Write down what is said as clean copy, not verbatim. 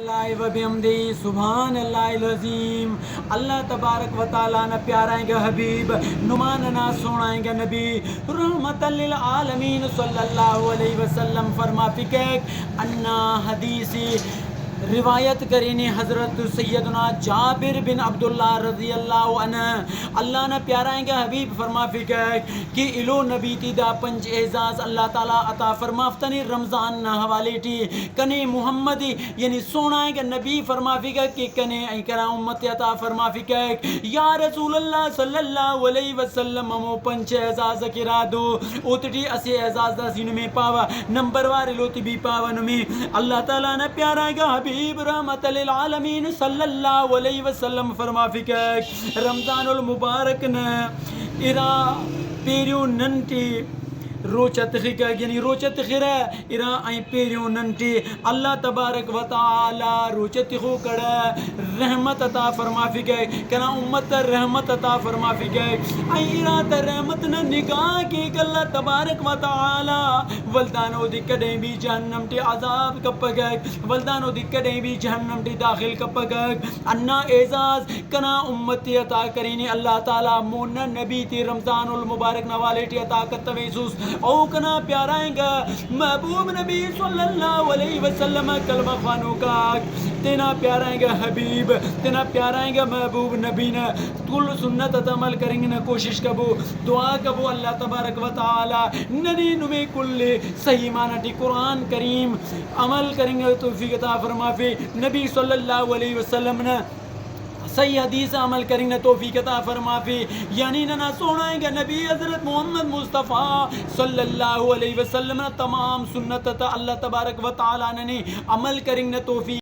اللہ و بحمدہ سبحان اللہ العظیم. اللہ تبارک و تعالیٰ نہ پیارائیں گے حبیب نماننا سوڑائیں گے نبی رحمت للعالمین صلی اللہ علیہ وسلم. فرما فکیک انا حدیثی روایت کرینی حضرت سیدنا جابر بن عبداللہ رضی اللہ عنہ. اللہ نہ پیارائیں گے حبیب فرما فکیک کہ الو نبی تی دا پنج اعزاز اللہ تعالیٰ عطا فرمافتنی رمضان نہ حوالی ٹی کنے محمدی یعنی سونائیں گے نبی فرما فکیک کہ کنے ایکرا امت عطا فرما فکیک یا رسول اللہ صلی اللہ علیہ وسلم مو پنج اعزاز کرا دو اوتٹی اسی اعزاز دا سینو میں پاوا نمبر وار لوتی بھی پاوا نمی. اللہ تعالیٰ نہ پیارائیں گے حبیب رحمت للعالمین صلی اللہ علیہ وسلم فرما فکیک رمضان المبارک نے ارا پیریو ننٹی روچت خیکا یعنی روچت خیرہ ارا آئیں پیریو ننٹی اللہ تبارک و تعالی روچت خو کڑا رحمت عطا فرما فکے کنا امت رحمت عطا فرما فکے آئیں ارا تا رحمت نہ نگاہ کی اللہ تبارک و تعالی ولدانو دی کڑیں بھی جہنم ٹی عذاب کپگک ولدانو دی کڑیں بھی جہنم ٹی داخل کپگک. انا اعزاز کنا امتی عطا کرینی اللہ تعالی مونا نبی تی رمضان المبارک نوالے ٹی عطا کتویسوس او کنا پیارائیں گا محبوب نبی صلی اللہ علیہ وسلم کلمہ خوانوں کا تینا پیارائیں گا حبیب تینا پیارائیں گا محبوب نبی نا کل سنت عمل کریں گے نا کوشش کبو دعا کبو اللہ تبارک و تعالی ننی نمی کل صحیح معنی قرآن کریم عمل کریں گے توفیق عطا فرما فی نبی صلی اللہ علیہ وسلم نا صحیح حدیث عمل کریں گے توفیق عطا فرما فی یعنی نہ سونائیں گے نبی حضرت محمد مصطفیٰ صلی اللہ علیہ وسلم تمام سنت اللہ تبارک و تعالی نے عمل کریں گے توفیق